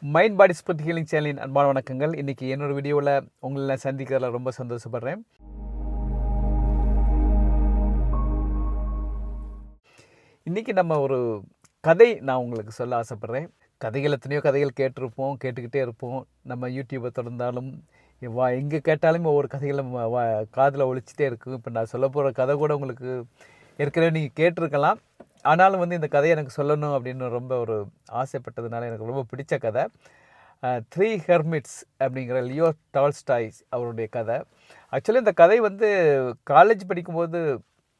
Mind பாடி spirit healing சேனலின் அன்பான வணக்கங்கள். இன்றைக்கி என்னோடய வீடியோவில் உங்களை சந்திக்கிறதுல ரொம்ப சந்தோஷப்படுறேன். இன்றைக்கி நம்ம ஒரு கதை நான் உங்களுக்கு சொல்ல ஆசைப்பட்றேன். கதைகள் எத்தனையோ கதைகள் கேட்டிருப்போம், கேட்டுக்கிட்டே இருப்போம். நம்ம யூடியூப்பை திறந்தாலும் எங்கே கேட்டாலும் ஒவ்வொரு கதைகளும் காதில் ஒழிச்சிட்டே இருக்கும். இப்போ நான் சொல்ல போகிற கதை கூட உங்களுக்கு ஏற்கனவே நீங்கள் கேட்டிருக்கலாம். ஆனாலும் இந்த கதையை எனக்கு சொல்லணும் அப்படின்னு ரொம்ப ஒரு ஆசைப்பட்டதுனால எனக்கு ரொம்ப பிடிச்ச கதை 3 ஹெர்மிட்ஸ் அப்படிங்கிற லியோ டால்ஸ்டாய்ஸ் அவருடைய கதை. ஆக்சுவலி இந்த கதை காலேஜ் படிக்கும்போது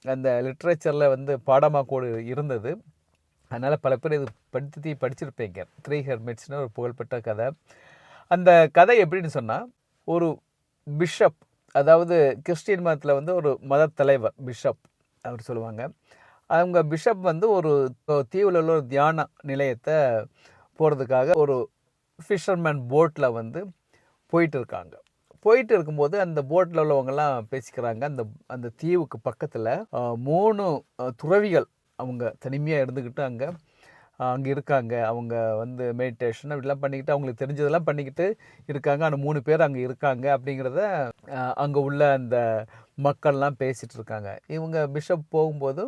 அந்த லிட்ரேச்சரில் பாடமாக கூட இருந்தது. அதனால் பல பேர் இது படிச்சிருப்பீங்க. 3 ஹெர்மிட்ஸ்னு ஒரு புகழ்பெற்ற கதை. அந்த கதை எப்படின்னு சொன்னால், ஒரு பிஷப், அதாவது கிறிஸ்டியன் மதத்தில் ஒரு மத தலைவர் பிஷப் அவர் சொல்லுவாங்க. அவங்க பிஷப் ஒரு தீவில் உள்ள ஒரு தியான நிலையத்தை போகிறதுக்காக ஒரு ஃபிஷர்மேன் போட்டில் போயிட்டு இருக்காங்க. போயிட்டு இருக்கும்போது அந்த போட்டில் உள்ளவங்கெல்லாம் பேசிக்கிறாங்க. அந்த தீவுக்கு பக்கத்தில் 3 துறவிகள் அவங்க தனிமையாக இருந்துக்கிட்டு அங்கே இருக்காங்க. அவங்க மெடிடேஷன் அப்படிலாம் பண்ணிக்கிட்டு அவங்களுக்கு தெரிஞ்சதெல்லாம் பண்ணிக்கிட்டு இருக்காங்க. அந்த 3 பேர் அங்கே இருக்காங்க அப்படிங்கிறத அங்கே உள்ள அந்த மக்கள்லாம் பேசிகிட்டு இருக்காங்க. இவங்க பிஷப் போகும்போது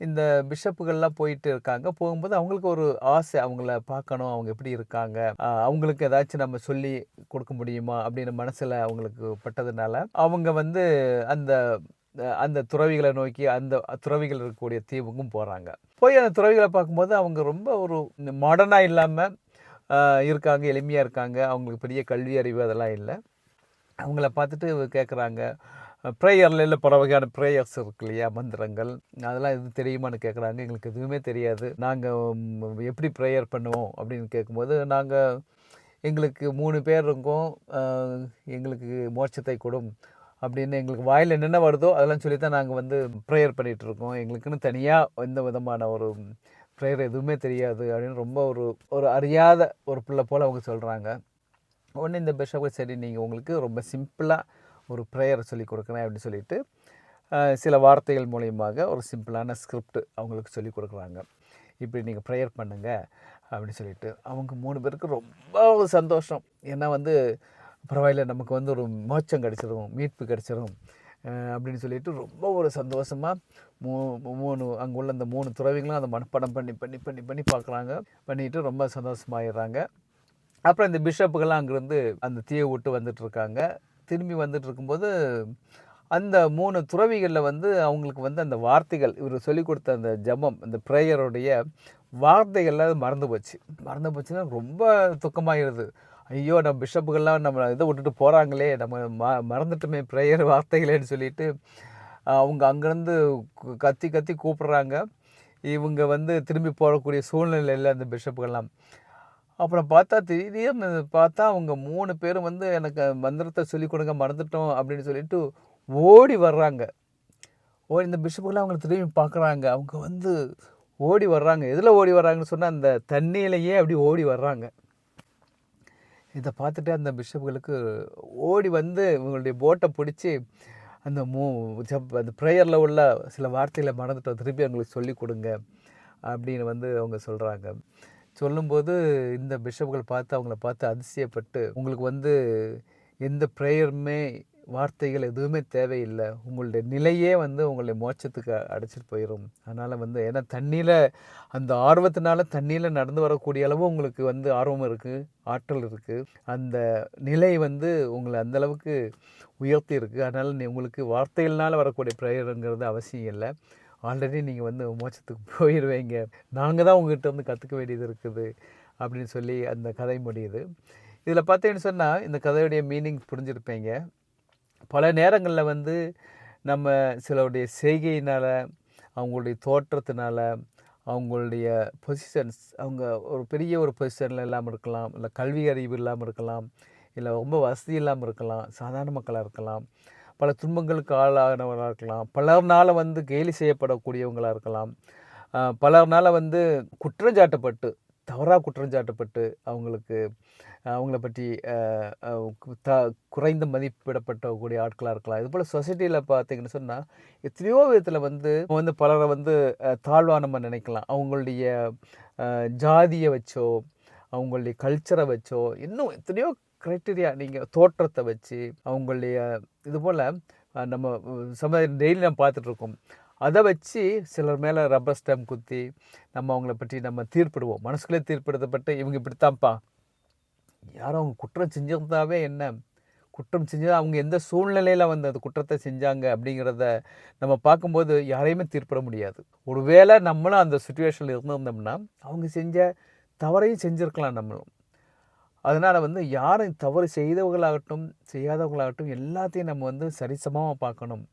இந்த பிஷப்புகள்லாம் போயிட்டு இருக்காங்க. போகும்போது அவங்களுக்கு ஒரு ஆசை, அவங்கள பார்க்கணும், அவங்க எப்படி இருக்காங்க, அவங்களுக்கு ஏதாச்சும் நம்ம சொல்லி கொடுக்க முடியுமா அப்படின்னு மனசில் அவங்களுக்கு பட்டதுனால அவங்க அந்த அந்த துறவிகளை நோக்கி அந்த துறவிகள் இருக்கக்கூடிய தீவுக்கும் போகிறாங்க. போய் அந்த துறவிகளை பார்க்கும்போது அவங்க ரொம்ப ஒரு மாடர்னாக இல்லாமல் இருக்காங்க, எளிமையாக இருக்காங்க. அவங்களுக்கு பெரிய கல்வி அறிவு அதெல்லாம் இல்லை. அவங்கள பார்த்துட்டு கேட்குறாங்க, ப்ரேயரில் இல்லை பல வகையான ப்ரேயர்ஸ் இருக்கு இல்லையா, மந்திரங்கள், அதெல்லாம் எதுவும் தெரியுமான்னு கேட்குறாங்க. எங்களுக்கு எதுவுமே தெரியாது, நாங்கள் எப்படி ப்ரேயர் பண்ணுவோம் அப்படின்னு கேட்கும்போது, எங்களுக்கு 3 பேர் இருக்கோம், எங்களுக்கு மோட்சத்தை கொடும் அப்படின்னு எங்களுக்கு வாயில் என்னென்ன வருதோ அதெல்லாம் சொல்லி தான் நாங்கள் ப்ரேயர் பண்ணிகிட்ருக்கோம். எங்களுக்குன்னு தனியாக எந்த விதமான ஒரு ப்ரேயர் எதுவுமே தெரியாது அப்படின்னு ரொம்ப ஒரு அறியாத ஒரு பிள்ளை போல் அவங்க சொல்கிறாங்க. உடனே இந்த பிஷப், சரி நீங்கள் உங்களுக்கு ரொம்ப சிம்பிளாக ஒரு ப்ரேயர் சொல்லி கொடுக்குறேன் அப்படின்னு சொல்லிட்டு சில வார்த்தைகள் மூலியமாக ஒரு சிம்பிளான ஸ்கிரிப்ட் அவங்களுக்கு சொல்லி கொடுக்குறாங்க. இப்படி நீங்கள் ப்ரேயர் பண்ணுங்கள் அப்படின்னு சொல்லிட்டு அவங்க 3 பேருக்கு ரொம்ப ஒரு சந்தோஷம். ஏன்னா பரவாயில்ல, நமக்கு ஒரு மோட்சம் கிடச்சிரும், மீட்பு கிடச்சிரும் அப்படின்னு சொல்லிட்டு ரொம்ப ஒரு சந்தோஷமாக 3 அங்கே உள்ள அந்த 3 துறவிகளும் அதை மனப்பாடம் பண்ணி பண்ணி பண்ணி பண்ணி பார்க்குறாங்க. பண்ணிட்டு ரொம்ப சந்தோஷமாயிடுறாங்க. அப்புறம் இந்த பிஷப்புகள்லாம் அங்கேருந்து அந்த தீயை விட்டு வந்துட்டுருக்காங்க. திரும்பி வந்துட்டு இருக்கும்போது அந்த 3 துறவிகளில் அவங்களுக்கு அந்த வார்த்தைகள், இவர் சொல்லிக் கொடுத்த அந்த ஜபம், அந்த ப்ரேயருடைய வார்த்தைகள்லாம் மறந்து போச்சுன்னா ரொம்ப துக்கமாகிடுது. ஐயோ, நம்ம பிஷப்புகள்லாம் நம்ம இதை விட்டுட்டு போகிறாங்களே, நம்ம மறந்துட்டுமே ப்ரேயர் வார்த்தைகளேன்னு சொல்லிட்டு அவங்க அங்கேருந்து கத்தி கத்தி கூப்பிட்றாங்க. இவங்க திரும்பி போகக்கூடிய சூழ்நிலையில் அந்த பிஷப்புகள்லாம். அப்புறம் திடீர்னு பார்த்தா அவங்க 3 பேரும் எனக்கு மந்திரத்தை சொல்லிக் கொடுங்க, மறந்துட்டோம் அப்படின்னு சொல்லிட்டு ஓடி வர்றாங்க. இந்த பிஷப்புகள்லாம் அவங்களை திரும்பி பார்க்குறாங்க. அவங்க ஓடி வர்றாங்க. எதில் ஓடி வர்றாங்கன்னு சொன்னால் அந்த தண்ணியிலையே அப்படி ஓடி வர்றாங்க. இதை பார்த்துட்டு அந்த பிஷப்புகளுக்கு ஓடி இவங்களுடைய போட்டை பிடிச்சி அந்த அந்த ப்ரேயரில் உள்ள சில வார்த்தைகளை மறந்துட்டோம், திருப்பி அவங்களுக்கு சொல்லிக் கொடுங்க அப்படின்னு அவங்க சொல்லும்போது இந்த பிஷப்புகள் அவங்கள பார்த்து அதிசயப்பட்டு, உங்களுக்கு எந்த ப்ரேயருமே வார்த்தைகள் எதுவுமே தேவையில்லை, உங்களுடைய நிலையே உங்களுடைய மோட்சத்துக்கு அடைச்சிட்டு போயிடும். அதனால் ஏன்னா தண்ணியில் அந்த ஆர்வத்தினால தண்ணியில் நடந்து வரக்கூடிய அளவு உங்களுக்கு ஆர்வம் இருக்குது, ஆற்றல் இருக்குது. அந்த நிலை உங்களை அந்தளவுக்கு உயர்த்தி இருக்குது. அதனால் உங்களுக்கு வார்த்தைகள்னால் வரக்கூடிய ப்ரேயருங்கிறது அவசியம் இல்லை. ஆல்ரெடி நீங்கள் மோட்சத்துக்கு போயிடுவீங்க, நாங்கள் தான் உங்கள்கிட்ட கற்றுக்க வேண்டியது இருக்குது அப்படின்னு சொல்லி அந்த கதை முடியுது. இதில் பார்த்தீங்கன்னு சொன்னால் இந்த கதையுடைய மீனிங் புரிஞ்சிருப்பீங்க. பல நேரங்களில் நம்ம சிலருடைய செய்கையினால், அவங்களுடைய தோற்றத்தினால, அவங்களுடைய பொசிஷன்ஸ், அவங்க ஒரு பெரிய ஒரு பொசிஷனில் இல்லாமல் இருக்கலாம், இல்லை கல்வி அறிவு இல்லாமல் இருக்கலாம், இல்லை ரொம்ப வசதி இல்லாமல் இருக்கலாம், சாதாரண மக்களாக இருக்கலாம், பல துன்பங்களுக்கு ஆளானவர்களாக இருக்கலாம், பலர்னால் கேலி செய்யப்படக்கூடியவங்களாக இருக்கலாம், பலர்னால் குற்றஞ்சாட்டப்பட்டு, தவறாக குற்றஞ்சாட்டப்பட்டு அவங்கள பற்றி குறைந்த மதிப்பிடப்படக்கூடிய ஆட்களாக இருக்கலாம். இதுபோல் சொசைட்டியில் பார்த்தீங்கன்னு சொன்னால் எத்தனையோ விதத்தில் பலரை தாழ்வாக நம்ம நினைக்கலாம். அவங்களுடைய ஜாதியை வச்சோ, அவங்களுடைய கல்ச்சரை வச்சோ, இன்னும் எத்தனையோ கிரைட்டீரியா நீங்கள் தோற்றத்தை வச்சு, அவங்களுடைய இதுபோல் நம்ம சமுதாயம் டெய்லி நம்ம பார்த்துட்ருக்கோம். அதை வச்சு சிலர் மேலே ரப்பர் ஸ்டாம்ப் குத்தி நம்ம அவங்கள பற்றி நம்ம தீர்ப்பிடுவோம். மனசுக்குள்ளே தீர்ப்பிடுத்தப்பட்டு இவங்க இப்படித்தான்ப்பா. யாரும் அவங்க குற்றம் செஞ்சிருந்தாவே என்ன, குற்றம் செஞ்சது அவங்க எந்த சூழ்நிலையில் வந்து அந்த குற்றத்தை செஞ்சாங்க அப்படிங்கிறத நம்ம பார்க்கும்போது யாரையுமே தீர்ப்பிட முடியாது. ஒருவேளை நம்மளும் அந்த சுச்சுவேஷனில் இருந்திருந்தோம்னா அவங்க செஞ்ச தவறையும் செஞ்சுருக்கலாம் நம்மளும். அதனால் வந்து யாரும் தவறு செய்தவர்களாகட்டும் செய்யாதவர்களாகட்டும் எல்லாத்தையும் நம்ம வந்து சரிசமமாக பார்க்கணும்.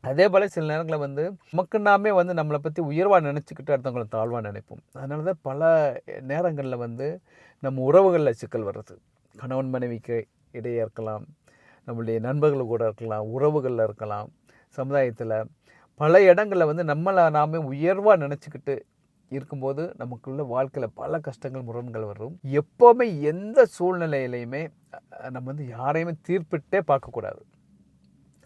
அதே போல் சில நேரங்களில் வந்து நமக்கு நாமே வந்து நம்மளை பற்றி உயர்வாக நினச்சிக்கிட்டு அடுத்தவங்களை தாழ்வாக நினைப்போம். அதனால தான் பல நேரங்களில் வந்து நம்ம உறவுகளில் சிக்கல் வர்றது. கணவன் மனைவிக்கு இடையே இருக்கலாம், நம்மளுடைய நண்பர்கள் கூட இருக்கலாம், உறவுகளில் இருக்கலாம், சமுதாயத்தில் பல இடங்களில் வந்து நம்மளை நாமே உயர்வாக நினச்சிக்கிட்டு இருக்கும்போது நமக்குள்ள வாழ்க்கையில் பல கஷ்டங்கள் முரண்கள் வரும். எப்போவுமே எந்த சூழ்நிலையிலையுமே நம்ம வந்து யாரையுமே தீர்ப்பிட்டே பார்க்கக்கூடாது.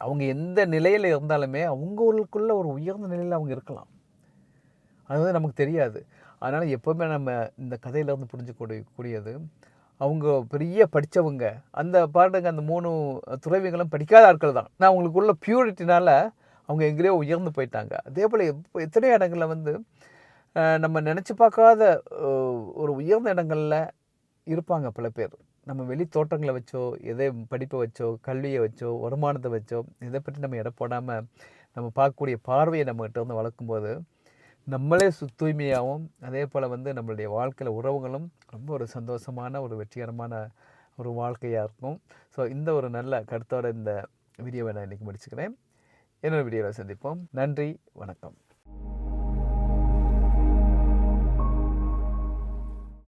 அவங்க எந்த நிலையில் இருந்தாலுமே அவங்களுக்குள்ள ஒரு உயர்ந்த நிலையில் அவங்க இருக்கலாம். அது வந்து நமக்கு தெரியாது. அதனால் எப்போவுமே நம்ம இந்த கதையிலேருந்து புரிஞ்சுக்கூடியது அவங்க பெரிய படித்தவங்க. அந்த பாருங்க, அந்த 3 துறவிகளும் படிக்காத ஆட்கள் தான். ஆனால் அவங்களுக்குள்ள பியூரிட்டினால் அவங்க எங்கேயோ உயர்ந்து போயிட்டாங்க. அதே போல் எத்தனையோ இடங்களில் வந்து நம்ம நினச்சி பார்க்காத ஒரு உயர்ந்த இடங்களில் இருப்பாங்க பல பேர். நம்ம வெளி தோற்றங்களை வச்சோ, எதை படிப்பை வச்சோ, கல்வியை வச்சோ, வருமானத்தை வச்சோ, இதை பற்றி நம்ம எடை போடாமல் நம்ம பார்க்கக்கூடிய பார்வையை நம்மகிட்ட வந்து வளர்க்கும்போது நம்மளே தூய்மையாகவும், அதே போல் வந்து நம்மளுடைய வாழ்க்கையில் உறவுகளும் ரொம்ப ஒரு சந்தோஷமான ஒரு வெற்றிகரமான ஒரு வாழ்க்கையாக இருக்கும். ஸோ இந்த ஒரு நல்ல கருத்தோட இந்த வீடியோவை நான் இன்றைக்கி முடிச்சுக்கிறேன். இன்னொரு வீடியோவில் சந்திப்போம். நன்றி, வணக்கம்.